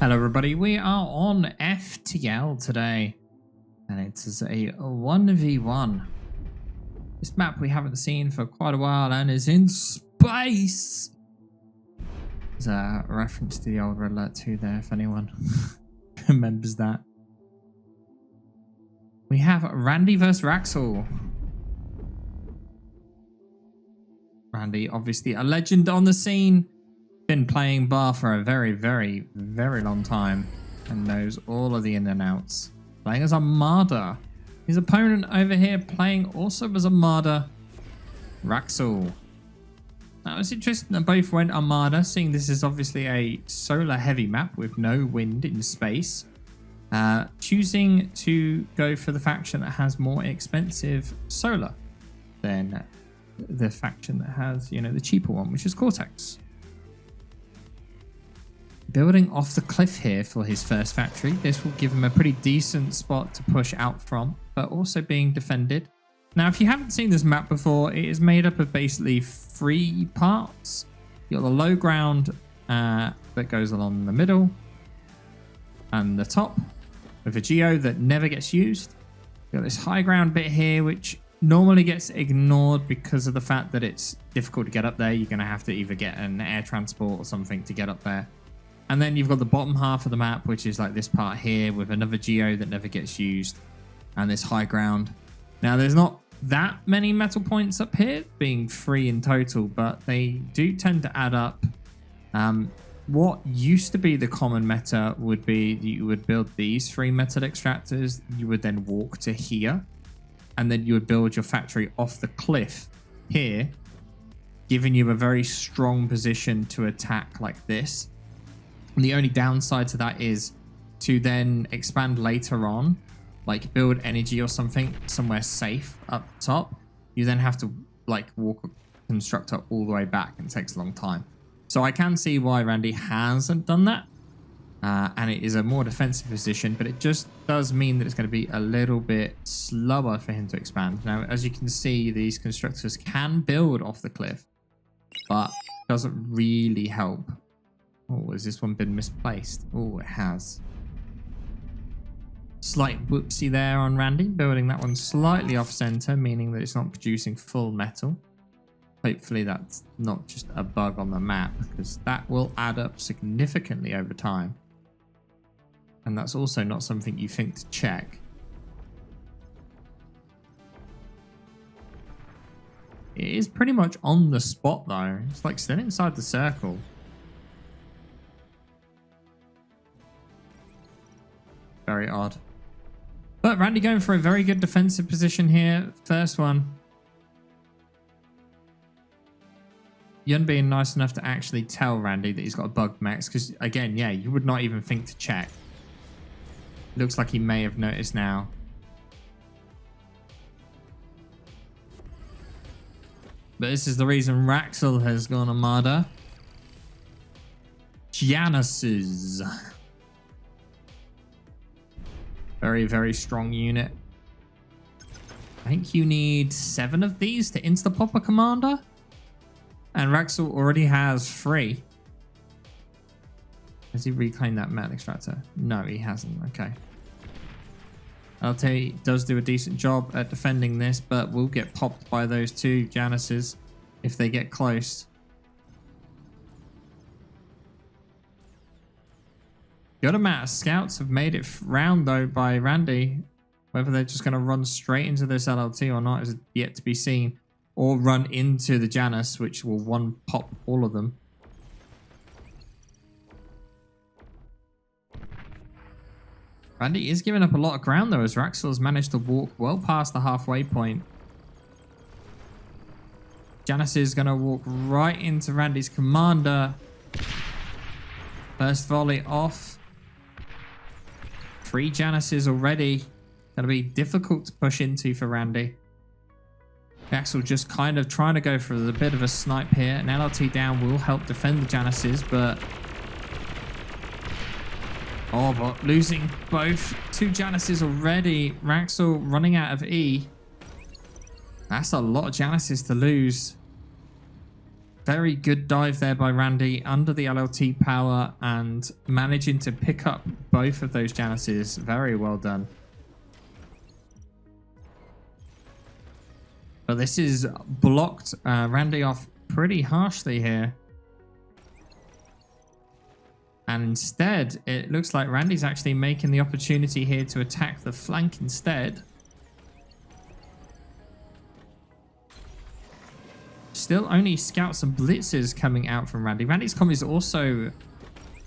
Hello everybody, we are on FTL today, and it is a 1v1. This map we haven't seen for quite a while and is in space. There's a reference to the old Red Alert 2 there, if anyone remembers that. We have Randy versus Wraxell. Randy, obviously a legend on the scene. Been playing bar for a very long time and knows all of the in and outs. Playing as Armada. His opponent over here playing also as Armada, Wraxell. Now it's interesting that both went Armada, seeing this is obviously a solar heavy map with no wind in space. Choosing to go for the faction that has more expensive solar than the faction that has, you know, the cheaper one, which is Cortex. Building off the cliff here for his first factory. This will give him a pretty decent spot to push out from, but also being defended. Now, if you haven't seen this map before, it is made up of basically 3 parts. You've got the low ground that goes along the middle and the top with a geo that never gets used. You've got this high ground bit here, which normally gets ignored because of the fact that it's difficult to get up there. You're going to have to either get an air transport or something to get up there. And then you've got the bottom half of the map, which is like this part here with another geo that never gets used and this high ground. Now, there's not that many metal points up here, being 3 in total, but they do tend to add up. What used to be the common meta would be you would build these 3 metal extractors. You would then walk to here, and then you would build your factory off the cliff here, giving you a very strong position to attack like this. And the only downside to that is to then expand later on, like build energy or something somewhere safe up top. You then have to like walk a constructor all the way back, and it takes a long time. So I can see why Randy hasn't done that. And it is a more defensive position, but it just does mean that it's going to be a little bit slower for him to expand. Now, as you can see, these constructors can build off the cliff, but it doesn't really help. Oh, has this one been misplaced? Oh, it has. Slight whoopsie there on Randy, building that one slightly off center, meaning that it's not producing full metal. Hopefully that's not just a bug on the map, because that will add up significantly over time. And that's also not something you think to check. It is pretty much on the spot though. It's like still inside the circle. Very odd. But Randy going for a very good defensive position here. First one. Yun being nice enough to actually tell Randy that he's got a bug max. Because again, yeah, you would not even think to check. Looks like he may have noticed now. But this is the reason Wraxell has gone Armada. Janus's. Very strong unit. I think you need 7 of these to insta-pop a commander. And Wraxell already has 3. Has he reclaimed that metal extractor? No, he hasn't. Okay. I'll tell you, he does do a decent job at defending this, but will get popped by those 2 Januses if they get close. Good amount of scouts have made it round though by Randy. Whether they're just going to run straight into this LLT or not is yet to be seen. Or run into the Janus, which will one pop all of them. Randy is giving up a lot of ground though, as Wraxell has managed to walk well past the halfway point. Janus is going to walk right into Randy's commander. First volley off. 3 Januses already. Going to be difficult to push into for Randy. Wraxell just kind of trying to go for a bit of a snipe here. An LRT down will help defend the Januses, but... Oh, but losing both 2 Januses already. Wraxell running out of E. That's a lot of Januses to lose. Very good dive there by rAndy under the LLT power and managing to pick up both of those Januses. Very well done. But this is blocked rAndy off pretty harshly here. And instead, it looks like rAndy's actually making the opportunity here to attack the flank instead. Still only scouts and blitzers coming out from rAndy. rAndy's comm is also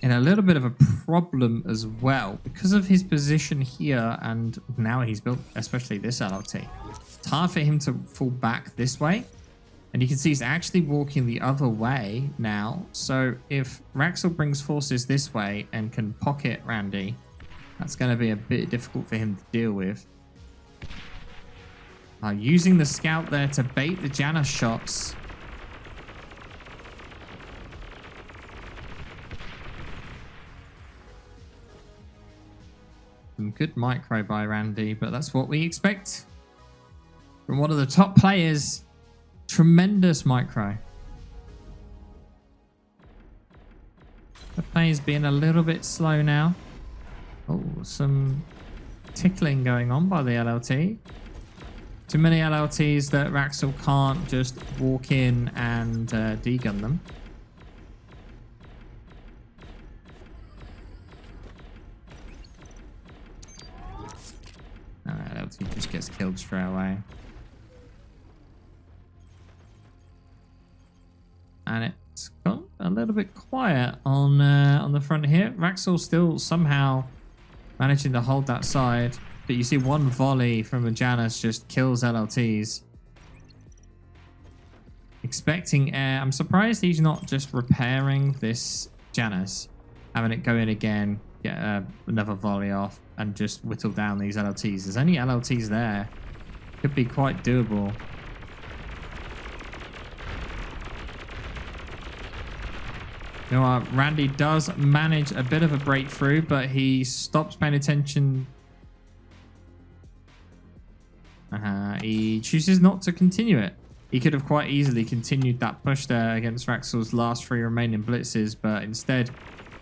in a little bit of a problem as well because of his position here, and now he's built especially this LLT. It's hard for him to fall back this way, and you can see he's actually walking the other way now. So if Rexel brings forces this way and can pocket rAndy, that's going to be a bit difficult for him to deal with. Using the scout there to bait the Janus shots. Some good micro by rAndy, but that's what we expect from one of the top players. Tremendous micro. The player's being a little bit slow now. Oh, some tickling going on by the LLT. Too many LLTs that Wraxell can't just walk in and degun them. LLT just gets killed straight away. And it's got a little bit quiet on the front here. Wraxell still somehow managing to hold that side. But you see one volley from a Janus just kills LLTs. Expecting air. I'm surprised he's not just repairing this Janus. Having it go in again, get another volley off, and just whittle down these LLTs. There's only LLTs there. Could be quite doable. You know what? rAndy does manage a bit of a breakthrough, but he stops paying attention. He chooses not to continue it. He could have quite easily continued that push there against Wraxell's last 3 remaining blitzes, but instead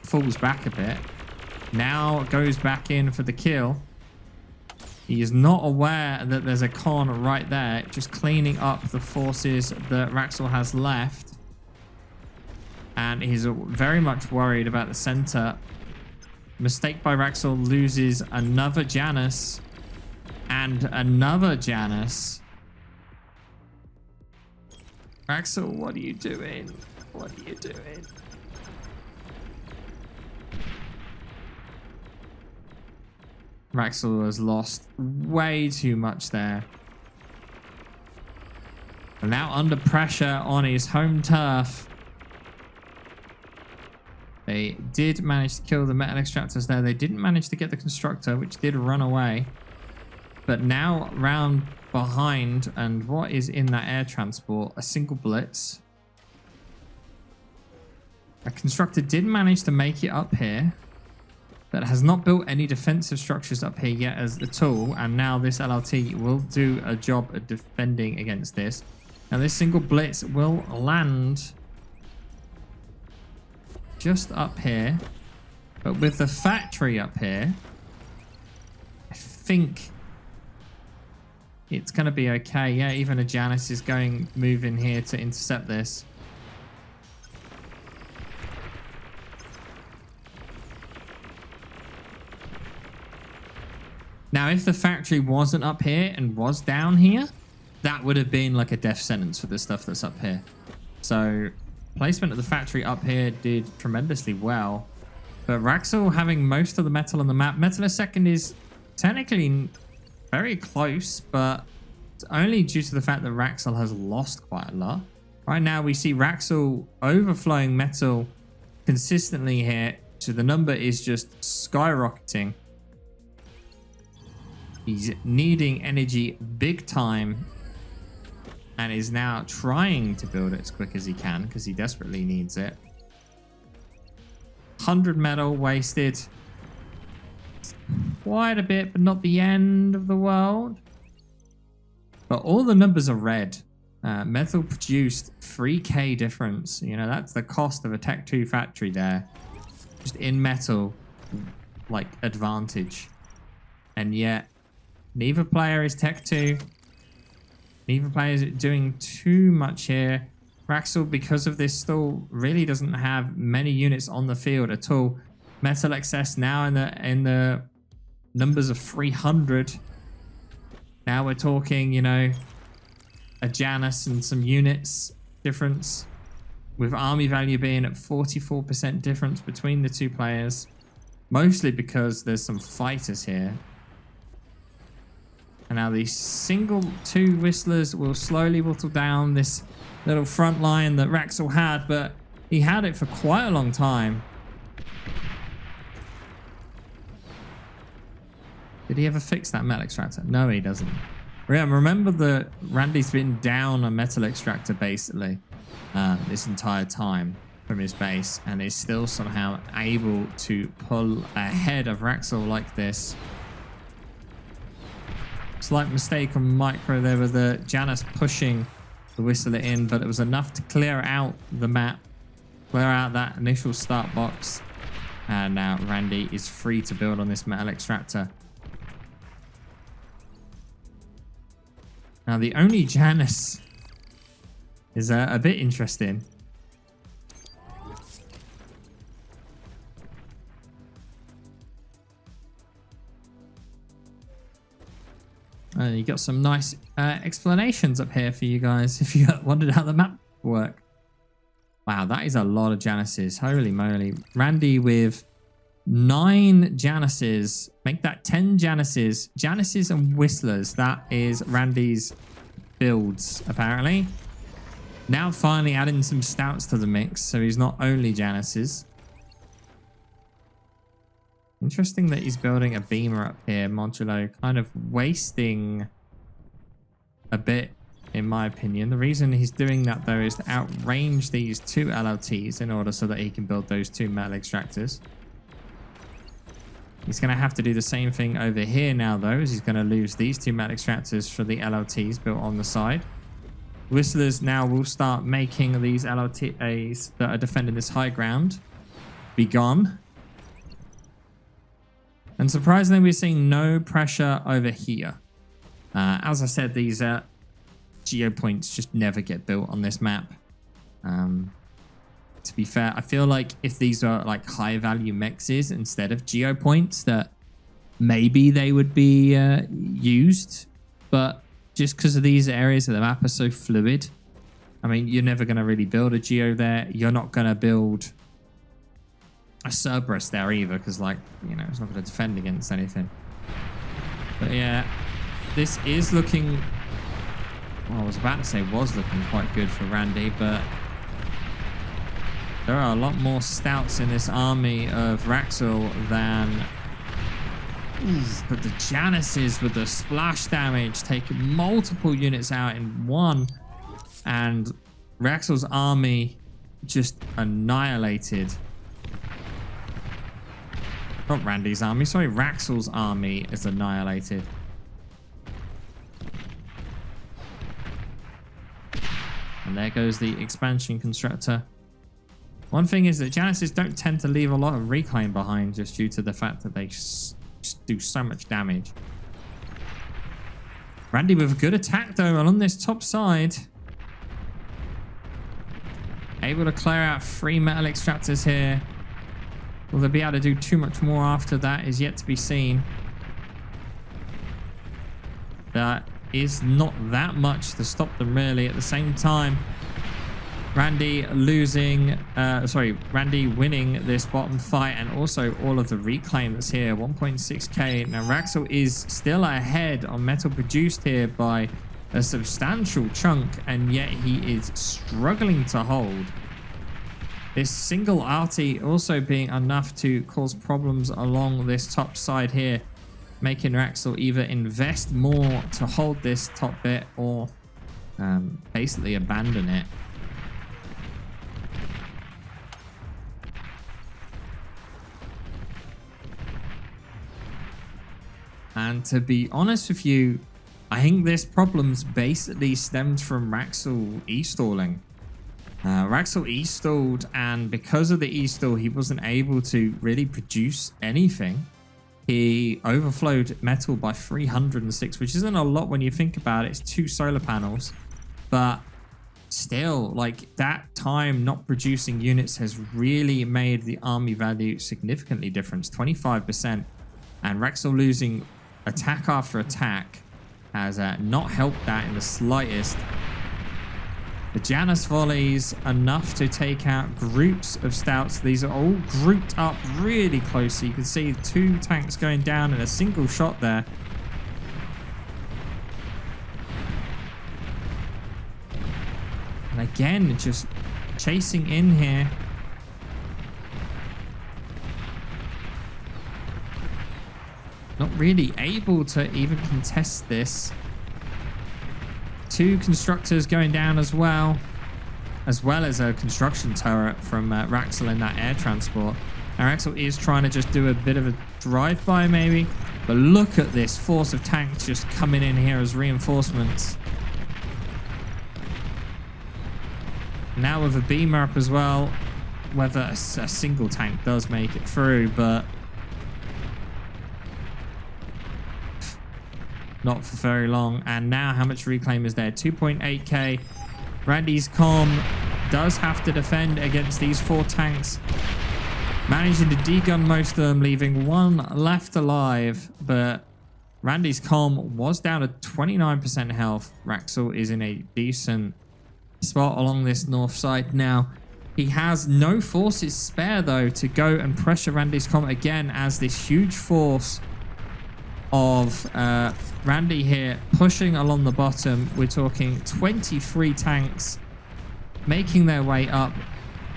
falls back a bit. Now goes back in for the kill. He is not aware that there's a con right there, just cleaning up the forces that Wraxell has left. And he's very much worried about the center. Mistake by Wraxell, loses another Janus. And another Janus. Wraxell, what are you doing? What are you doing? Wraxell has lost way too much there. And now under pressure on his home turf. They did manage to kill the metal extractors there. They didn't manage to get the constructor, which did run away. But now round behind, and what is in that air transport? A single blitz. A constructor did manage to make it up here, but has not built any defensive structures up here yet as at all. And now this LLT will do a job of defending against this. Now this single blitz will land just up here, but with the factory up here, I think it's going to be okay. Yeah, even a Janus is moving here to intercept this. Now, if the factory wasn't up here and was down here, that would have been like a death sentence for the stuff that's up here. So placement of the factory up here did tremendously well. But Wraxell having most of the metal on the map. Metal a second is technically very close, but it's only due to the fact that Wraxell has lost quite a lot. Right now we see Wraxell overflowing metal consistently here. So the number is just skyrocketing. He's needing energy big time. And is now trying to build it as quick as he can because he desperately needs it. 100 metal wasted. Quite a bit, but not the end of the world. But all the numbers are red. Metal produced 3k difference. You know, that's the cost of a Tech 2 factory there. Just in metal, like, advantage. And yet, neither player is Tech 2. Neither player is doing too much here. Wraxell, because of this stall, really doesn't have many units on the field at all. Metal excess now in the numbers of 300. Now we're talking, you know, a Janus and some units difference, with army value being at 44% difference between the two players, mostly because there's some fighters here. And now the single 2 whistlers will slowly whittle down this little front line that Wraxell had, but he had it for quite a long time. Did he ever fix that metal extractor? No, he doesn't. Remember that rAndy's been down a metal extractor basically this entire time from his base, and is still somehow able to pull ahead of Wraxell like this. Slight mistake on micro there with the Janus pushing the Whistler in, but it was enough to clear out the map, clear out that initial start box, and now rAndy is free to build on this metal extractor. Now the only Janus is a bit interesting. You got some nice explanations up here for you guys if you wondered how the map work. Wow, that is a lot of Januses. Holy moly. rAndy with 9 Januses. Make that 10 Januses. Januses and Whistlers. That is rAndy's builds, apparently. Now finally adding some stouts to the mix, so he's not only Januses. Interesting that he's building a beamer up here, modulo, kind of wasting a bit, in my opinion. The reason he's doing that, though, is to outrange these 2 LLTs in order so that he can build those 2 metal extractors. He's going to have to do the same thing over here now, though, as he's going to lose these 2 metal extractors for the LLTs built on the side. Whistlers now will start making these LLTs that are defending this high ground be gone. And surprisingly, we're seeing no pressure over here. As I said, these geo points just never get built on this map. To be fair, I feel like if these are like high value mexes instead of geo points, that maybe they would be used. But just because of these areas of the map are so fluid, I mean, you're never going to really build a geo there. You're not going to build a Cerberus there either, because, like, you know, it's not going to defend against anything. But yeah, this is looking, well, I was about to say was looking quite good for rAndy, but there are a lot more stouts in this army of Wraxell than... But the Januses with the splash damage taking multiple units out in one, and Wraxell's army just annihilated. Not rAndy's army, sorry, Wraxell's army is annihilated. And there goes the expansion constructor. One thing is that Januses don't tend to leave a lot of reclaim behind, just due to the fact that they just do so much damage. rAndy with a good attack though along this top side. Able to clear out 3 metal extractors here. Will they be able to do too much more after that is yet to be seen. That is not that much to stop them really. At the same time, rAndy winning this bottom fight, and also all of the reclaim that's here. 1.6k. Now Wraxell is still ahead on metal produced here by a substantial chunk, and yet he is struggling to hold. This single arty also being enough to cause problems along this top side here, making Wraxell either invest more to hold this top bit or basically abandon it. And to be honest with you, I think this problem's basically stemmed from Wraxell e-stalling. Wraxell e-stalled, and because of the e-stall, he wasn't able to really produce anything. He overflowed metal by 306, which isn't a lot when you think about it. It's 2 solar panels, but still, like, that time not producing units has really made the army value significantly different, 25%. And Rexel losing attack after attack has not helped that in the slightest. The Janus volleys enough to take out groups of stouts. These are all grouped up really closely. You can see 2 tanks going down in a single shot there. And again, just chasing in here. Not really able to even contest this. 2 constructors going down as well as a construction turret from Wraxell in that air transport. Now Rexel is trying to just do a bit of a drive-by maybe, but look at this force of tanks just coming in here as reinforcements. Now with a beamer up as well, whether a single tank does make it through, but not for very long. And now how much reclaim is there? 2.8k. Randy's comm does have to defend against these 4 tanks. Managing to degun most of them, leaving 1 left alive. But Randy's comm was down to 29% health. Wraxell is in a decent spot along this north side now. He has no forces spare though to go and pressure Randy's comm again, as this huge force of Randy here pushing along the bottom. We're talking 23 tanks making their way up.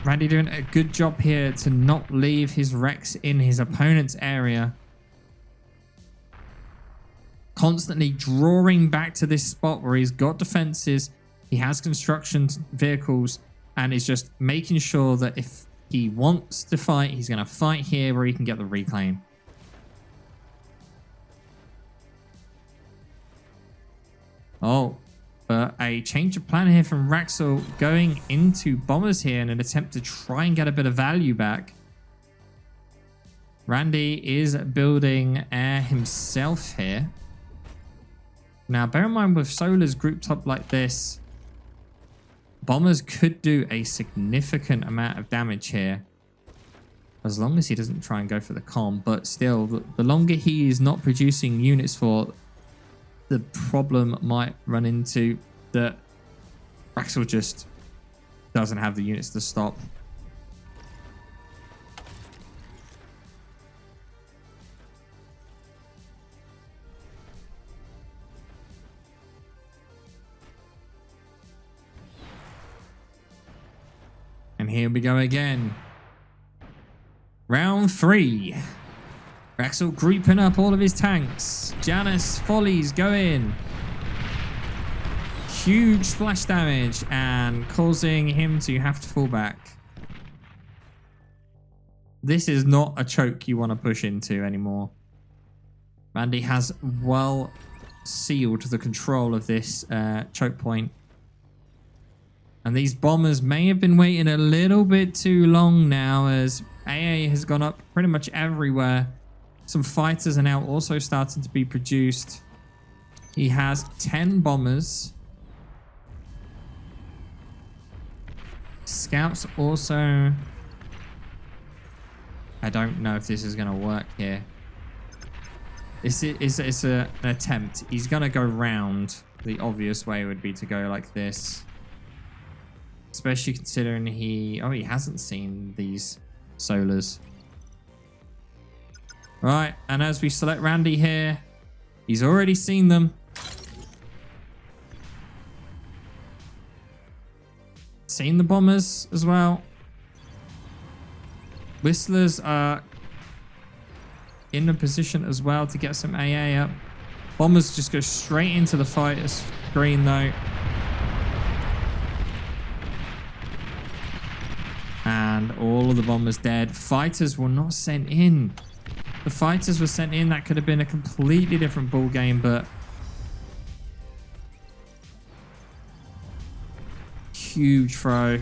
Randy doing a good job here to not leave his Rex in his opponent's area. Constantly drawing back to this spot where he's got defenses, he has construction vehicles, and is just making sure that if he wants to fight, he's going to fight here where he can get the reclaim. Oh, but a change of plan here from Wraxell, going into bombers here in an attempt to try and get a bit of value back. Randy is building air himself here. Now, bear in mind, with solars grouped up like this, bombers could do a significant amount of damage here, as long as he doesn't try and go for the comm. But still, the longer he is not producing units for, the problem might run into that Wraxell just doesn't have the units to stop. And here we go again. Round 3. Wraxell grouping up all of his tanks. Janus volleys go in. Huge splash damage and causing him to have to fall back. This is not a choke you want to push into anymore. Randy has well sealed the control of this choke point. And these bombers may have been waiting a little bit too long now, as AA has gone up pretty much everywhere. Some fighters are now also starting to be produced. He has 10 bombers. Scouts also. I don't know if this is going to work here. It's an attempt. He's going to go round. The obvious way would be to go like this. Especially considering he hasn't seen these solars. Right, and as we select Randy here, he's already seen them. Seen the bombers as well. Whistlers are in a position as well to get some AA up. Bombers just go straight into the fighter's screen though. And all of the bombers dead. Fighters were not sent in. The fighters were sent in. That could have been a completely different ball game, but huge throw.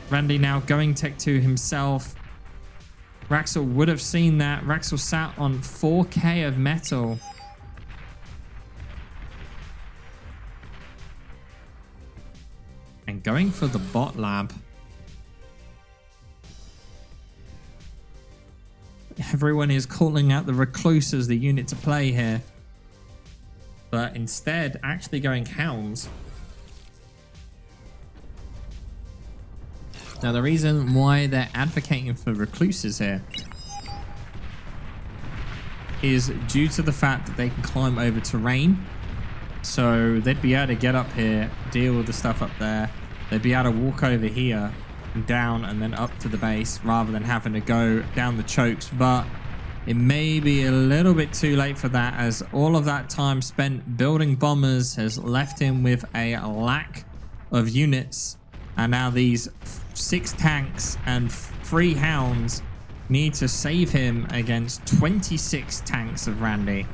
Randy now going tech 2 himself. Wraxell would have seen that. Wraxell sat on 4k of metal. And going for the bot lab. Everyone is calling out the Recluse as the unit to play here. But instead, actually going Hounds. Now, the reason why they're advocating for Recluses here is due to the fact that they can climb over terrain. So they'd be able to get up here, deal with the stuff up there. They'd be able to walk over here and down and then up to the base rather than having to go down the chokes. But it may be a little bit too late for that, as all of that time spent building bombers has left him with a lack of units. And now these 6 tanks and 3 hounds need to save him against 26 tanks of Randy.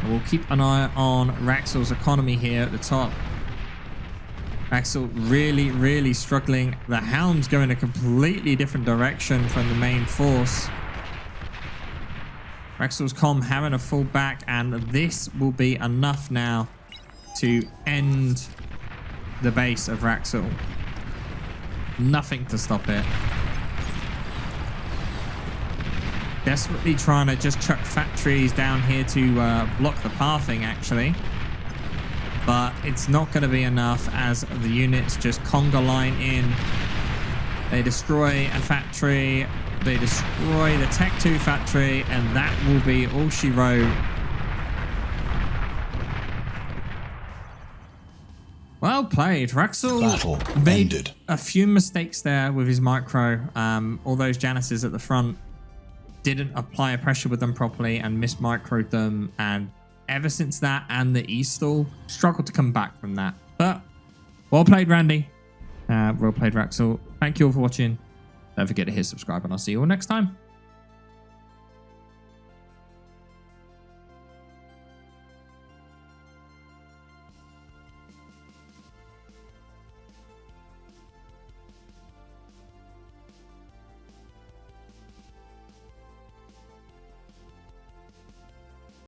We'll keep an eye on Wraxell's economy here at the top. Wraxell really struggling. The hounds go in a completely different direction from the main force. Wraxell's comm having to fall back, and this will be enough now to end the base of Wraxell. Nothing to stop it. Desperately trying to just chuck factories down here to block the pathing, actually. But it's not going to be enough, as the units just conga line in. They destroy a factory. They destroy the Tech 2 factory, and that will be all she wrote. Well played. Wraxell made a few mistakes there with his micro. All those Januses at the front didn't apply a pressure with them properly and mismicroed them. And ever since that and the E-stall, struggled to come back from that. But well played, Randy. Well played, Wraxell. Thank you all for watching. Don't forget to hit subscribe, and I'll see you all next time.